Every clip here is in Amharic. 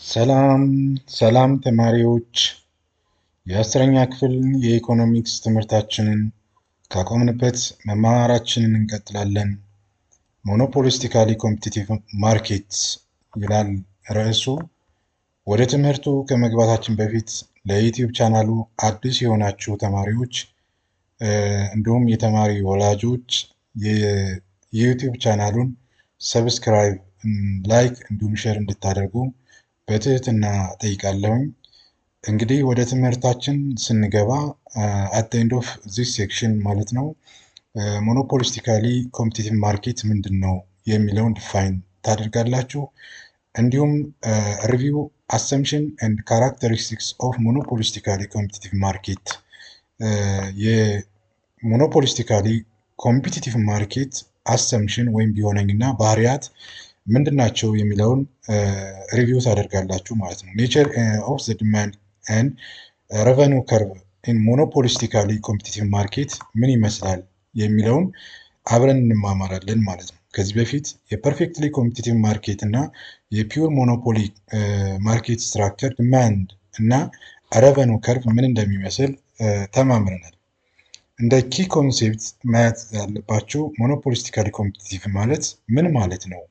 ሰላም ሰላም ተማሪዎች የአስረኛ ክፍል የኢኮኖሚክስ ትምህርታችንን ካቆምንበት መማራችንን እንቀጥላለን። ሞኖፖሊስቲካሊ ኮምፒቲቲቭ ማርኬት ይላል ርዕሱ። ወደ ትምህርቱ ከመግባታችን በፊት ለዩቲዩብ ቻናሉ አዲስ የሆናችሁ ተማሪዎች እንዲሁም የተማሪ ወላጆች የዩቲዩብ ቻናሉን ሰብስክራይብ፣ ላይክ እንዲሁም ሼር እንድታደርጉ በትህትና ጠይቃለሁኝ። እንግዲህ ወደ ትምህርታችን ስንገባ አት ኤንድ ኦፍ ዚስ ሴክሽን ማለት ነው ሞኖፖሊስቲካሊ ኮምፒቲቲቭ ማርኬት ምንድን ነው የሚለውን ዲፋይን ታደርጋላችሁ። እንዲሁም ሪቪው አሰምሽን ኤንድ ካራክተሪስቲክስ ኦፍ ሞኖፖሊስቲካሊ ኮምፒቲቲቭ ማርኬት፣ የሞኖፖሊስቲካሊ ኮምፒቲቲቭ ማርኬት አሰምሽን ወይም ቢሆነኝና ባህሪያት ምንድን ናቸው የሚለውን ሪቪው ታደርጋላችሁ ማለት ነው። ኔቸር ኦፍ ዘ ዲማንድ ኤንድ ረቨኑ ከርቭ ኢን ሞኖፖሊስቲካሊ ኮምፒቲቲቭ ማርኬት ምን ይመስላል የሚለውን አብረን እንማማራለን ማለት ነው። ከዚህ በፊት የፐርፌክትሊ ኮምፒቲቲቭ ማርኬት እና የፒውር ሞኖፖሊ ማርኬት ስትራክቸር ዲማንድ እና ረቨኑ ከርቭ ምን እንደሚመስል ተማምረናል። እንደ ኪ ኮንሴፕት ማየት ያለባቸው ሞኖፖሊስቲካሊ ኮምፒቲቲቭ ማለት ምን ማለት ነው?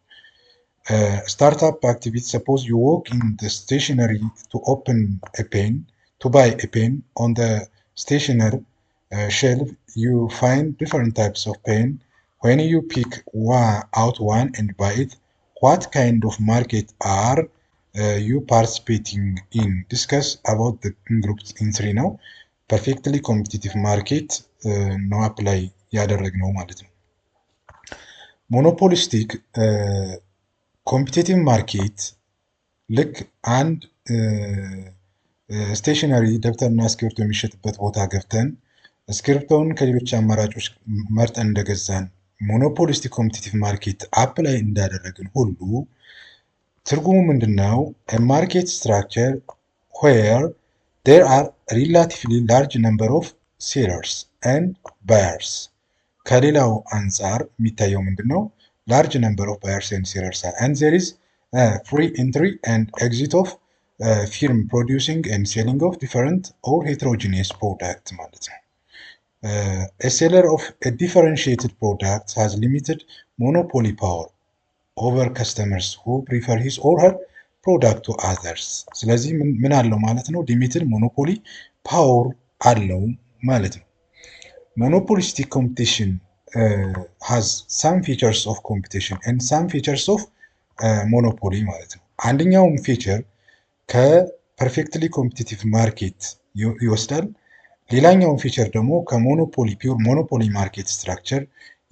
Startup activity, suppose you walk in the stationery to open a pen, to buy a pen. On the stationery shelf, you find different types of pen. When you pick out one and buy it, what kind of market are you participating in? Discuss about the groups in 3 now. Perfectly competitive market no apply ያደረግነው ማለት ነው። ሞኖፖሊስቲክ ኮምፒቲቲቭ ማርኬት ልክ አንድ ስቴሽነሪ ደብተርና እስክሪብቶ የሚሸጥበት ቦታ ገብተን እስክሪብቶውን ከሌሎች አማራጮች መርጠን እንደገዛን ሞኖፖሊስቲክ ኮምፒቲቲቭ ማርኬት አፕ ላይ እንዳደረግን ሁሉ ትርጉሙ ምንድን ነው? ማርኬት ስትራክቸር ዌር ዴር አር ሪላቲቭሊ ላርጅ ነምበር ኦፍ ሴለርስ ኤንድ ባየርስ። ከሌላው አንጻር የሚታየው ምንድን ነው? large number of buyers and sellers are, and there is free entry and exit of firm producing and selling of different or heterogeneous product ማለት ነው። A seller of a differentiated product has limited monopoly power over customers who prefer his or her product to others። ስለዚህ ምን አለው ማለት ነው? ሊሚትድ ሞኖፖሊ ፓወር አለው ማለት ነው። monopolistic competition has some features of competition and some features of monopoly ማለት ነው። አንደኛውም ፊቸር ከፐርፌክትሊ ኮምፒቲቲቭ ማርኬት ይወስዳል። ሌላኛውን ፊቸር ደግሞ ከሞኖፖሊ ፒውር ሞኖፖሊ ማርኬት ስትራክቸር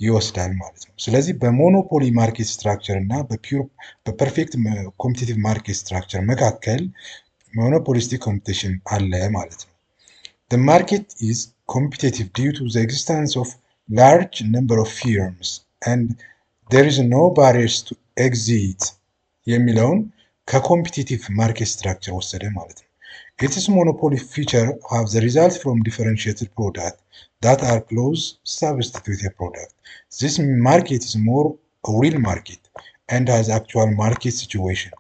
ይወስዳል ማለት ነው። ስለዚህ በሞኖፖሊ ማርኬት ስትራክቸር እና በፐርፌክት ኮምፒቲቲቭ ማርኬት ስትራክቸር መካከል ሞኖፖሊስቲክ ኮምፒቲሽን አለ ማለት ነው። The market is competitive due to the existence of large number of firms and there is no barriers to exit የሚለውን ከኮምፒቲቲቭ ማርኬት ስትራክቸር ወሰደ ማለት ነው። Its monopoly feature have the result from differentiated product that are close substitute product. This market is more a real market and has actual market situation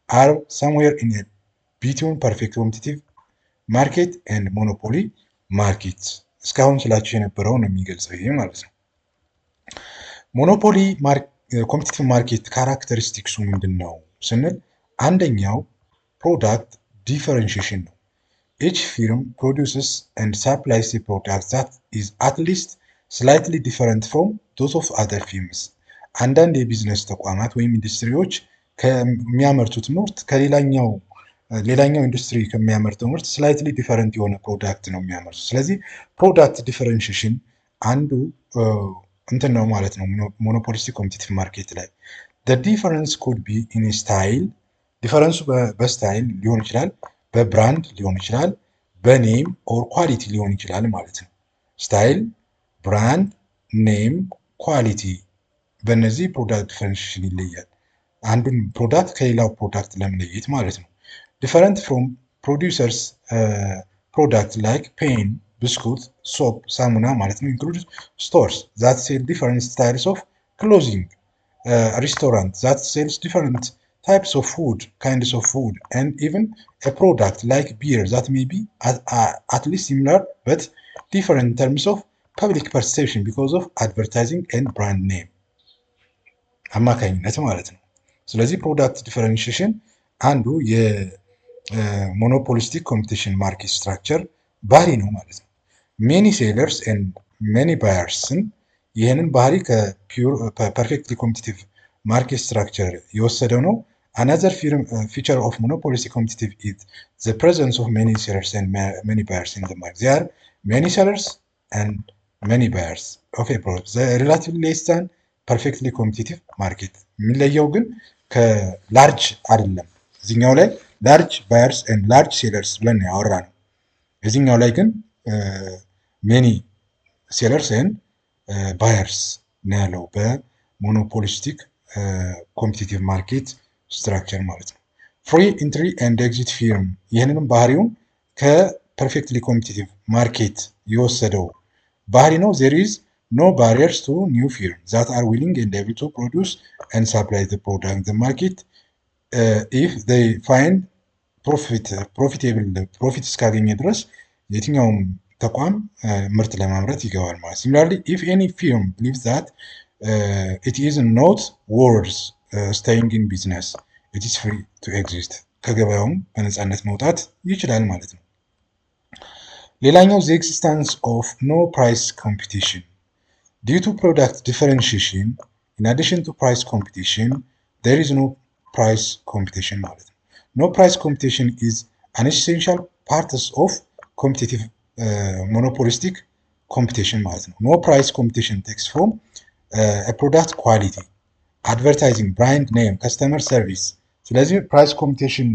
are somewhere in a between perfect competitive market and monopoly market. እስካሁን ስላችሁ የነበረው ነው የሚገልጸው ይሄ ማለት ነው። ሞኖፖሊ ኮምፒቲቲቭ ማርኬት ካራክተሪስቲክሱ ምንድን ነው ስንል አንደኛው ፕሮዳክት ዲፈረንሺዬሽን ነው። each firm produces and supplies a product that is at least slightly different from those of other firms። አንዳንድ የቢዝነስ ተቋማት ወይም ኢንዱስትሪዎች ከሚያመርቱት ምርት ከሌላኛው ኢንዱስትሪ ከሚያመርተው ምርት ስላይትሊ ዲፈረንት የሆነ ፕሮዳክት ነው የሚያመርቱት። ስለዚህ ፕሮዳክት ዲፈረንሺዬሽን አንዱ እንትን ነው ማለት ነው ሞኖፖሊስቲክ ኮምፒቲቲቭ ማርኬት ላይ። the difference could be in style። ዲፈረንሱ በስታይል ሊሆን ይችላል፣ በብራንድ ሊሆን ይችላል፣ በኔም ኦር ኳሊቲ ሊሆን ይችላል ማለት ነው። ስታይል፣ ብራንድ፣ ኔም፣ ኳሊቲ በእነዚህ ፕሮዳክት ዲፈረንሺዬሽን ይለያል። አንዱን ፕሮዳክት ከሌላው ፕሮዳክት ለመለየት ማለት ነው። different from producers product like pen, biscuit, soap, ሳሙና ማለት ነው። include stores that sell different styles of clothing, restaurant that sells different types of food, kinds of food, and even a product like beer that may be at least similar but different in terms of public perception because of advertising and brand name አማካኝነት ማለት ነው። ስለዚህ ፕሮዳክት ዲፈረንሺዬሽን አንዱ የሞኖፖሊስቲክ ኮምፒቲሽን ማርኬት ስትራክቸር ባህሪ ነው ማለት ነው። ሜኒ ሴለርስ ኤንድ ሜኒ ባየርስን ይህንን ባህሪ ከፐርፌክትሊ ኮምፒቲቲቭ ማርኬት ስትራክቸር የወሰደው ነው። Another feature of monopolistic competitive is the presence of many sellers and many buyers in the market. There are many sellers and many buyers. Okay, bro. The relatively less than perfectly competitive market. የሚለየው ግን ከላርጅ አይደለም። እዚህኛው ላይ ላርጅ ባየርስ ኤንድ ላርጅ ሴለርስ ብለን ያወራ ነው። እዚህኛው ላይ ግን ሜኒ ሴለርስ ኤንድ ባየርስ ነው ያለው በሞኖፖሊስቲክ ኮምፒቲቲቭ ማርኬት ስትራክቸር ማለት ነው። ፍሪ ኢንትሪ ኤንድ ኤግዚት ፊርም ይህንንም ባህሪውን ከፐርፌክትሊ ኮምፒቲቲቭ ማርኬት የወሰደው ባህሪ ነው። ዜር ኢዝ ኖ ባሪየርስ ቱ ኒው ፊርም ዛት አር ዊሊንግ ኤንድ ኤብል ቱ ፕሮዲውስ ኤንድ ሳፕላይ ዘ ፕሮዳክት ዘ ማርኬት ኢፍ ዘይ ፋይንድ ፕሮፊቴብል ፕሮፊት እስካገኘ ድረስ የትኛውም ተቋም ምርት ለማምረት ይገባል ማለት። ሲሚላርሊ ኢፍ ኤኒ ፊርም ቢሊቭስ ዛት ኢት ኢዝ ኖት ወርዝ ስቴይንግ ኢን ቢዝነስ ኢት ኢዝ ፍሪ ቱ ኤግዚስት ከገበያውም በነፃነት መውጣት ይችላል ማለት ነው። ሌላኛው ዘ ኤግዚስተንስ ኦፍ ኖ ፕራይስ ኮምፒቲሽን ዲዩ ቱ ፕሮዳክት ዲፈረንሺዬሽን ኢን አዲሽን ቱ ፕራይስ ኮምፒቲሽን ዜር ኢዝ ኖ ፕራይስ ኮምፒቲሽን ማለት ነው። ኖ ፕራይስ ኮምፒቲሽን ኢዝ አን ኤሴንሻል ፓርትስ ኦፍ ኮምፒቲቲቭ ሞኖፖሊስቲክ ኮምፒቲሽን ማለት ነው። ኖ ፕራይስ ኮምፒቲሽን ቴክስ ፍሮም ፕሮዳክት ኳሊቲ አድቨርታይዚንግ ብራንድ ኔም ከስተመር ሰርቪስ። ስለዚህ ፕራይስ ኮምፒቲሽን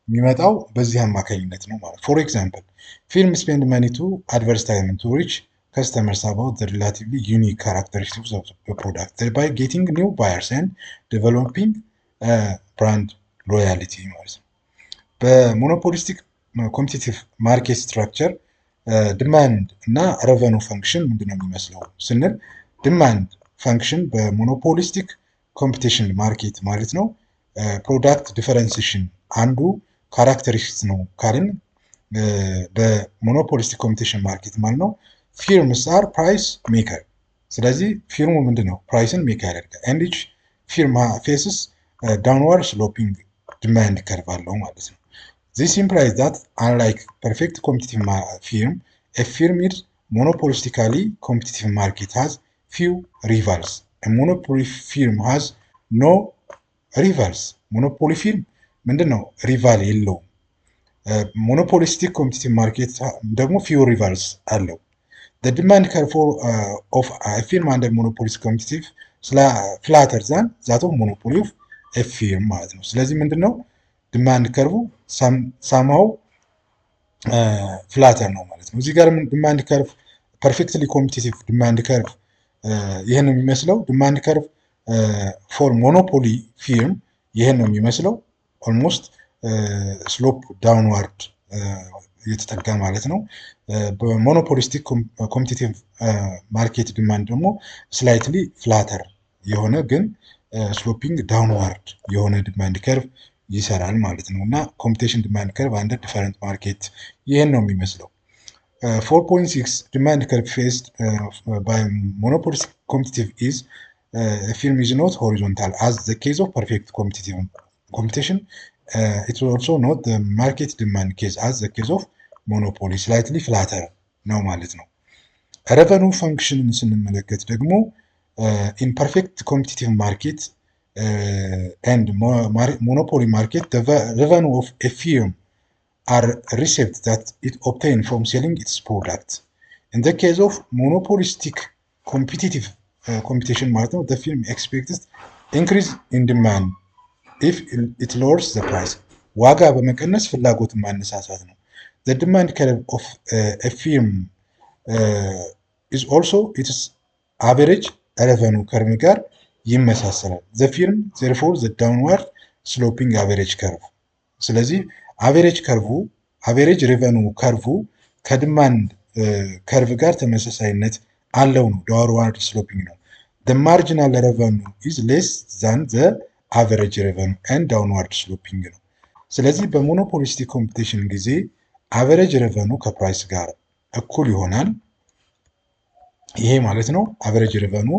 የሚመጣው በዚህ አማካኝነት ነው ማለት። ፎር ኤግዛምፕል ፊልም ስፔንድ መኒ ቱ አድቨርታይዝመንት ቱ ሪች ከስተመርስ አባውት ዘ ሪላቲቭሊ ዩኒክ ካራክተሪስቲክስ ኦፍ ዘ ፕሮዳክት ባይ ጌቲንግ ኒው ባየርስ ኤንድ ዴቨሎፒንግ ብራንድ ሎያሊቲ ማለት ነው። በሞኖፖሊስቲክ ኮምፒቲቲቭ ማርኬት ስትራክቸር ዲማንድ እና ረቨኑ ፈንክሽን ምንድን ነው የሚመስለው ስንል ዲማንድ ፈንክሽን በሞኖፖሊስቲክ ኮምፒቲሽን ማርኬት ማለት ነው። ፕሮዳክት ዲፈረንሲዬሽን አንዱ ካራክተሪስቲክስ ነው ካልን በሞኖፖሊስቲክ ኮምፒቲሽን ማርኬት ማለት ነው። ፊርምስ አር ፕራይስ ሜከር። ስለዚህ ፊርሙ ምንድን ነው ፕራይስን ሜክ ያደርጋል። ኤንድ ኢች ፊርም ፌስስ ዳውንዋርድ ስሎፒንግ ዲማንድ ከርቭ አለው ማለት ነው። ዚስ ኢምፕላይዝ ዛት አንላይክ ፐርፌክት ኮምፒቲቲቭ ፊርም ኤ ፊርም ኢዝ ሞኖፖሊስቲካሊ ኮምፒቲቲቭ ማርኬት ሃዝ ፊው ሪቫልስ ሞኖፖሊ ፊርም ሃዝ ኖ ሪቫልስ። ሞኖፖሊ ፊርም ምንድን ነው ሪቫል የለውም። ሞኖፖሊስቲክ ኮምፒቲቲቭ ማርኬት ደግሞ ፊው ሪቫልስ አለው። the demand curve of a firm under monopolistic competitive flatter than that of monopoly of a firm ማለት ነው። ስለዚህ ምንድን ነው ዲማንድ ከርቡ ሳምሃው ፍላተር ነው ማለት ነው። እዚህ ጋር ዲማንድ ከርቭ ፐርፌክትሊ ኮምፒቲቲቭ ዲማንድ ከርቭ ይህን ነው የሚመስለው። ዲማንድ ከርቭ ፎር ሞኖፖሊ ፊርም ይህን ነው የሚመስለው። ኦልሞስት ስሎፕ ዳውንዋርድ እየተጠጋ ማለት ነው። በሞኖፖሊስቲክ ኮምፒቲቲቭ ማርኬት ዲማንድ ደግሞ ስላይትሊ ፍላተር የሆነ ግን ስሎፒንግ ዳውንዋርድ የሆነ ዲማንድ ከርቭ ይሰራል ማለት ነው። እና ኮምፒቲሽን ዲማንድ ከርቭ አንደር ዲፈረንት ማርኬት ይህን ነው የሚመስለው። 4.6 demand curve faced by monopolistic competitive is a firm is not horizontal as the case of perfect competition. It is also not the market demand case as the case of monopoly, slightly flatter ነው ማለት ነው። revenue function ስንመለከት ደግሞ in perfect competitive market and monopoly market the revenue of a firm are received that it obtained from selling its product. In the case of monopolistic competitive competition ማለት ነው the firm expects increase in demand if it lowers the price. ዋጋ በመቀነስ ፍላጎትን ማነሳሳት ነው። The demand curve of a firm is also its average revenue curve ጋር ይመሳሰላል። The firm therefore the downward sloping average curve. ስለዚህ አቬሬጅ ከርቭ አቬሬጅ ሬቨኑ ከርቭ ከዲማንድ ከርቭ ጋር ተመሳሳይነት አለው ነው። ዳውንዋርድ ስሎፒንግ ነው። the marginal revenue is less than the አቨሬጅ ሬቨኑ ኤንድ ዳውንዋርድ ስሎፒንግ ነው። ስለዚህ በሞኖፖሊስቲክ ኮምፒቲሽን ጊዜ አቨሬጅ ሬቨኑ ከፕራይስ ጋር እኩል ይሆናል። ይሄ ማለት ነው አቨሬጅ ሬቨኑ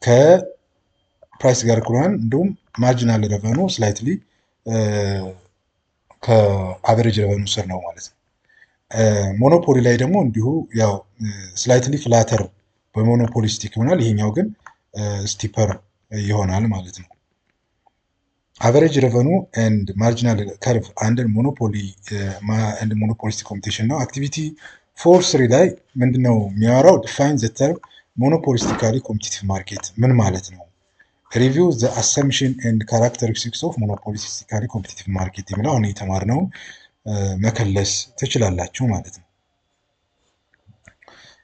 ከፕራይስ ጋር እኩል ይሆናል። እንዲሁም ማርጂናል ሬቨኑ ስላይትሊ ከአቨሬጅ ሬቨኑ ስር ነው ማለት ነው። ሞኖፖሊ ላይ ደግሞ እንዲሁ ያው ስላይትሊ ፍላተር በሞኖፖሊስቲክ ይሆናል። ይሄኛው ግን ስቲፐር ይሆናል ማለት ነው። አቨሬጅ ሬቨኑ ኤንድ ማርጂናል ከርቭ አንድን ሞኖፖሊስቲክ ኮምፒቲሽን ነው። አክቲቪቲ 4.3 ላይ ምንድነው የሚያወራው? ዲፋይን ዘ ተርም ሞኖፖሊስቲካሊ ኮምፒቲቲቭ ማርኬት ምን ማለት ነው? ሪቪው ዘ አሰምሽን ኤንድ ካራክተሪስቲክስ ኦፍ ሞኖፖሊስቲካሊ ኮምፒቲቲቭ ማርኬት የሚለው አሁን የተማርነውን መከለስ ትችላላችሁ ማለት ነው።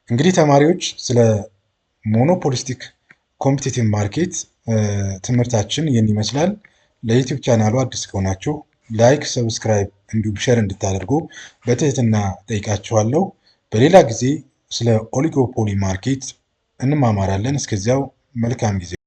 እንግዲህ ተማሪዎች ስለ ሞኖፖሊስቲክ ኮምፒቲቲቭ ማርኬት ትምህርታችን ይህን ይመስላል። ለዩቲዩብ ቻናሉ አዲስ ከሆናችሁ ላይክ፣ ሰብስክራይብ እንዲሁም ሼር እንድታደርጉ በትህትና ጠይቃችኋለሁ። በሌላ ጊዜ ስለ ኦሊጎፖሊ ማርኬት እንማማራለን። እስከዚያው መልካም ጊዜ